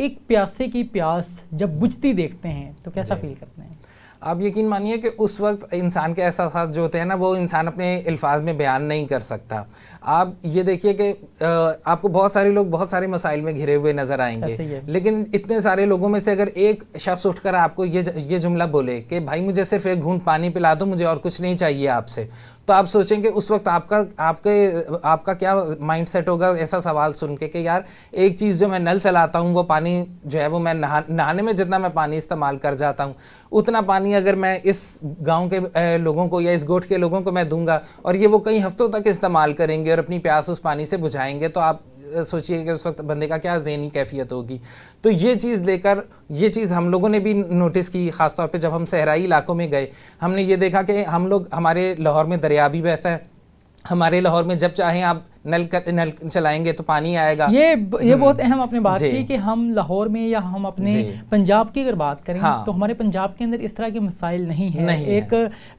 एक प्यासे की प्यास जब बुझती देखते हैं तो कैसा फील करते हैं? आप यकीन मानिए कि उस वक्त इंसान के एहसास जो होते हैं ना, वो इंसान अपने अल्फाज में बयान नहीं कर सकता। आप ये देखिए कि आपको बहुत सारे लोग बहुत सारे मसाइल में घिरे हुए नज़र आएंगे, लेकिन इतने सारे लोगों में से अगर एक शख्स उठकर आपको ये जुमला बोले कि भाई मुझे सिर्फ एक घूंट पानी पिला दो, मुझे और कुछ नहीं चाहिए आपसे, तो आप सोचेंगे उस वक्त आपका क्या माइंड सेट होगा ऐसा सवाल सुन के कि यार एक चीज़ जो मैं नल चलाता हूँ वो पानी जो है वो मैं नहाने में जितना मैं पानी इस्तेमाल कर जाता हूँ, उतना पानी अगर मैं इस गांव के लोगों को या इस गोठ के लोगों को मैं दूंगा और ये वो कई हफ्तों तक इस्तेमाल करेंगे और अपनी प्यास उस पानी से बुझाएंगे, तो आप सोचिए कि उस वक्त बंदे का क्या ज़हनी कैफियत होगी। तो ये चीज़ लेकर ये चीज़ हम लोगों ने भी नोटिस की, ख़ासतौर पे जब हम सहराई इलाकों में गए, हमने ये देखा कि हम लोग, हमारे लाहौर में दरिया भी बहता है, हमारे लाहौर में जब चाहें आप नल चलाएंगे तो पानी आएगा। ये बहुत अहम आपने बात की कि हम लाहौर में या हम अपने पंजाब की अगर बात करें तो हमारे पंजाब के अंदर इस तरह के मसाइल नहीं है। एक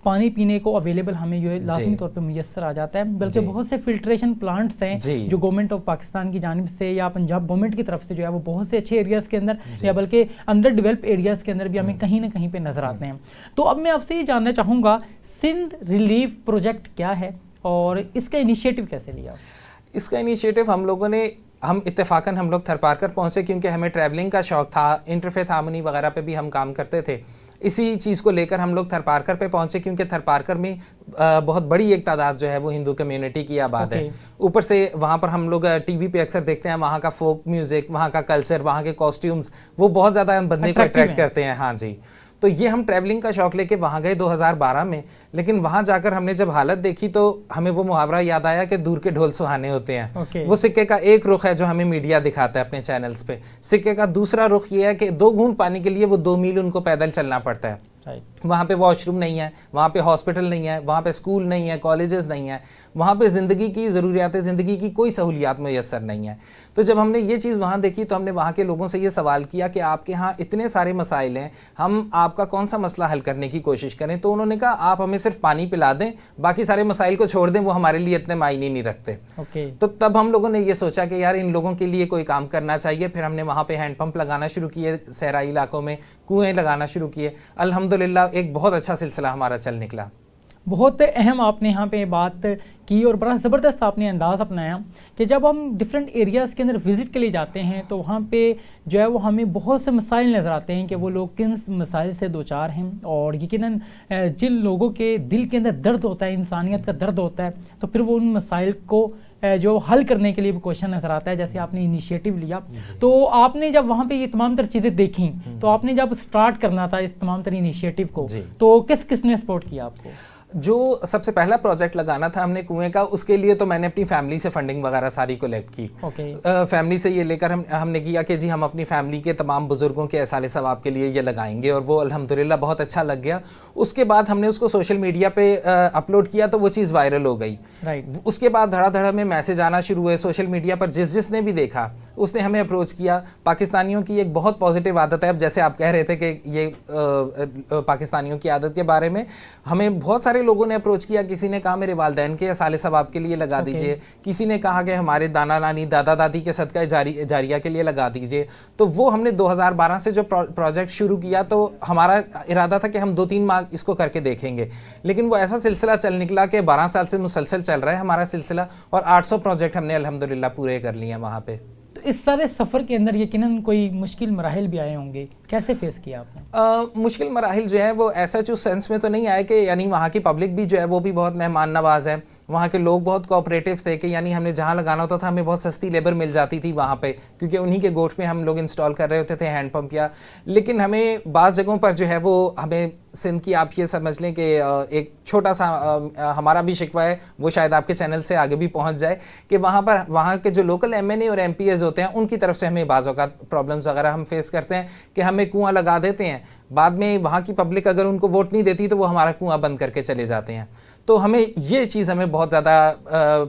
पानी पीने को अवेलेबल हमें जो है लाजमी तौर पे मुयस्सर आ जाता है, बल्कि बहुत से फिल्ट्रेशन प्लांट्स हैं जो गवर्नमेंट ऑफ पाकिस्तान की जानिब से या पंजाब गवर्नमेंट की तरफ से जो है वो बहुत से अच्छे एरियाज़ के अंदर या बल्कि अंडर डेवलप एरियाज़ के अंदर भी हमें कहीं ना कहीं पे नजर आते हैं। तो अब मैं आपसे ये जानना चाहूँगा, सिंध रिलीफ प्रोजेक्ट क्या है और इसका इनिशिएटिव कैसे लिया? इसका इनिशिएटिव हम इत्तेफाकन हम लोग थरपारकर पहुंचे, क्योंकि हमें ट्रैवलिंग का शौक था, इंटरफेथ हार्मनी वगैरह पे भी हम काम करते थे। इसी चीज़ को लेकर हम लोग थरपारकर पे पहुंचे, क्योंकि थरपारकर में बहुत बड़ी एक तादाद जो है वो हिंदू कम्युनिटी की आबाद है। ऊपर से वहाँ पर हम लोग टीवी पे अक्सर देखते हैं वहाँ का फोक म्यूज़िक, वहाँ का कल्चर, वहाँ के कॉस्ट्यूम्स, वो बहुत ज़्यादा बंदे को अट्रैक्ट करते हैं। हाँ जी, तो ये हम ट्रैवलिंग का शौक लेके वहाँ गए 2012 में, लेकिन वहाँ जाकर हमने जब हालत देखी तो हमें वो मुहावरा याद आया कि दूर के ढोल सुहाने होते हैं। वो सिक्के का एक रुख है जो हमें मीडिया दिखाता है अपने चैनल्स पे, सिक्के का दूसरा रुख ये है कि 2 घूंट पानी के लिए वो 2 मील उनको पैदल चलना पड़ता है। वहाँ पे वॉशरूम नहीं है, वहाँ पे हॉस्पिटल नहीं है, वहाँ पे स्कूल नहीं है, कॉलेजेस नहीं है, वहाँ पे ज़िंदगी की ज़रूरियात ज़िंदगी की कोई सहूलियात मुयस्सर नहीं है। तो जब हमने ये चीज़ वहाँ देखी तो हमने वहाँ के लोगों से ये सवाल किया कि आपके यहाँ इतने सारे मसाइल हैं, हम आपका कौन सा मसला हल करने की कोशिश करें? तो उन्होंने कहा आप हमें सिर्फ पानी पिला दें, बाकी सारे मसाइल को छोड़ दें, वो हमारे लिए इतने मायने नहीं रखते। तो तब हम लोगों ने ये सोचा कि यार इन लोगों के लिए कोई काम करना चाहिए। फिर हमने वहाँ पर हैंडपम्प लगाना शुरू किए, सहराई इलाकों में कुएँ लगाना शुरू किए। अल्हम्दुलिल्लाह एक बहुत अच्छा सिलसिला हमारा चल निकला। बहुत अहम आपने यहाँ पे बात की और बड़ा ज़बरदस्त आपने अंदाज़ अपनाया कि जब हम डिफरेंट एरियाज़ के अंदर विज़िट के लिए जाते हैं तो वहाँ पे जो है वो हमें बहुत से मसाइल नज़र आते हैं कि वो लोग किन मसाइल से दो चार हैं, और यकीनन जिन लोगों के दिल के अंदर दर्द होता है, इंसानियत का दर्द होता है, तो फिर वो उन मसाइल को जो हल करने के लिए भी क्वेश्चन नज़र आता है। जैसे आपने इनिशिएटिव लिया, तो आपने जब वहाँ पे ये तमाम तर चीज़ें देखी, तो आपने जब स्टार्ट करना था इस तमाम तर इनिशिएटिव को, तो किसने सपोर्ट किया आपको? जो सबसे पहला प्रोजेक्ट लगाना था हमने कुएं का, उसके लिए तो मैंने अपनी फैमिली से फंडिंग वगैरह सारी कलेक्ट की। फैमिली से ये लेकर हमने किया कि जी हम अपनी फैमिली के तमाम बुजुर्गों के एहसाले सवाब के लिए ये लगाएंगे, और वो अल्हम्दुलिल्लाह बहुत अच्छा लग गया। उसके बाद हमने उसको सोशल मीडिया पे अपलोड किया तो वो चीज़ वायरल हो गई। उसके बाद धड़ाधड़ में मैसेज आना शुरू हुए सोशल मीडिया पर, जिसने भी देखा उसने हमें अप्रोच किया। पाकिस्तानियों की एक बहुत पॉजिटिव आदत है, अब जैसे आप कह रहे थे कि ये पाकिस्तानियों की आदत के बारे में हमें बहुत सारे लोगों ने अप्रोच किया। किसी ने कहा मेरे वालिदैन के साले सवाब के लिए लगा दीजिए, किसी ने कहा कि हमारे दाना नानी दादा दादी के सदका जारिया के लिए लगा दीजिए। तो वो हमने 2012 से जो प्रोजेक्ट शुरू किया, तो हमारा इरादा था कि हम 2-3 माह इसको करके देखेंगे, लेकिन वो ऐसा सिलसिला चल निकला कि 12 साल से मुसलसल चल रहा है हमारा सिलसिला, और 800 प्रोजेक्ट हमने अल्हम्दुलिल्लाह पूरे कर लिए हैं वहाँ पे। इस सारे सफ़र के अंदर यकीनन कोई मुश्किल मराहिल भी आए होंगे, कैसे फेस किया आपने? मुश्किल मराहिल जो है वो ऐसा जो सेंस में तो नहीं आए कि यानी वहाँ की पब्लिक भी जो है वो भी बहुत मेहमान नवाज है, वहाँ के लोग बहुत कोऑपरेटिव थे कि यानी हमने जहाँ लगाना होता था हमें बहुत सस्ती लेबर मिल जाती थी वहाँ पे, क्योंकि उन्हीं के गोठ में हम लोग इंस्टॉल कर रहे होते थे हैंडपम्प या। लेकिन हमें बाज़ जगहों पर जो है वो हमें सिंध की आप ये समझ लें कि एक छोटा सा हमारा भी शिकवा है, वो शायद आपके चैनल से आगे भी पहुँच जाए, कि वहाँ के जो लोकल MNA और MPs होते हैं उनकी तरफ से हमें बाज़ औक़ात प्रॉब्लम्स वगैरह हम फेस करते हैं कि हमें कुआँ लगा देते हैं, बाद में वहाँ की पब्लिक अगर उनको वोट नहीं देती तो वो हमारा कुआँ बंद करके चले जाते हैं। तो हमें ये चीज़ हमें बहुत ज़्यादा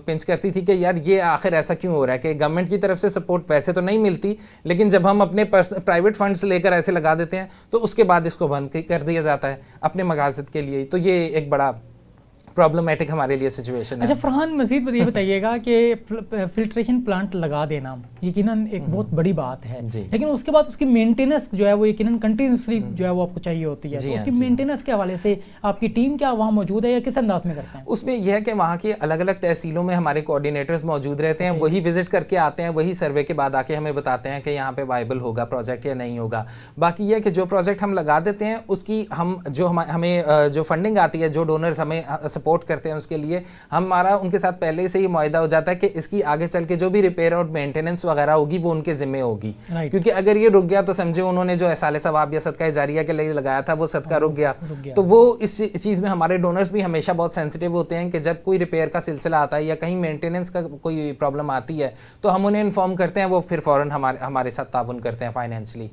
पिंच करती थी कि यार ये आखिर ऐसा क्यों हो रहा है कि गवर्नमेंट की तरफ से सपोर्ट वैसे तो नहीं मिलती, लेकिन जब हम अपने प्राइवेट फंड्स लेकर ऐसे लगा देते हैं तो उसके बाद इसको बंद कर दिया जाता है अपने मकासद के लिए। तो ये एक बड़ा प्रॉब्लमेटिक हमारे लिए सिचुएशन है। अच्छा फरहान, मजीद ये बताइएगा कि फिल्ट्रेशन प्लांट लगा देना यकीनन एक बहुत बड़ी बात है, लेकिन उसके बाद उसकी मेंटेनेंस जो है वो यकीनन कंटिन्यूसली जो है वो आपको चाहिए होती है। तो उसकी मेंटेनेंस के हवाले से आपकी टीम क्या वहाँ मौजूद है या किस अंदाज में करते हैं? उसमें यह है कि वहाँ की अलग अलग तहसीलों में हमारे कोऑर्डिनेटर्स मौजूद रहते हैं, वही विजिट करके आते हैं, वही सर्वे के बाद आके हमें बताते हैं कि यहाँ पे वायबल होगा प्रोजेक्ट या नहीं होगा। बाकी यह कि जो प्रोजेक्ट हम लगा देते हैं उसकी हम जो हमें जो फंडिंग आती है, जो डोनर्स हमें सपोर्ट करते हैं, उसके लिए हमारा उनके साथ पहले से ही मुआहदा हो जाता है कि इसकी आगे चल के जो भी रिपेयर और मेंटेनेंस वगैरह होगी वो उनके जिम्मे होगी। क्योंकि अगर ये रुक गया तो समझे उन्होंने जो एहसाले सवाब या सदका जारिया के लिए लगाया था वो सदका रुक गया। तो वो इस चीज़ में हमारे डोनर्स भी हमेशा बहुत सेंसिटिव होते हैं कि जब कोई रिपेयर का सिलसिला आता है या कहीं मेंटेनेंस का कोई प्रॉब्लम आती है तो हम उन्हें इन्फॉर्म करते हैं, वो फिर फ़ौरन हमारे साथ ताउन करते हैं फाइनेंशियली।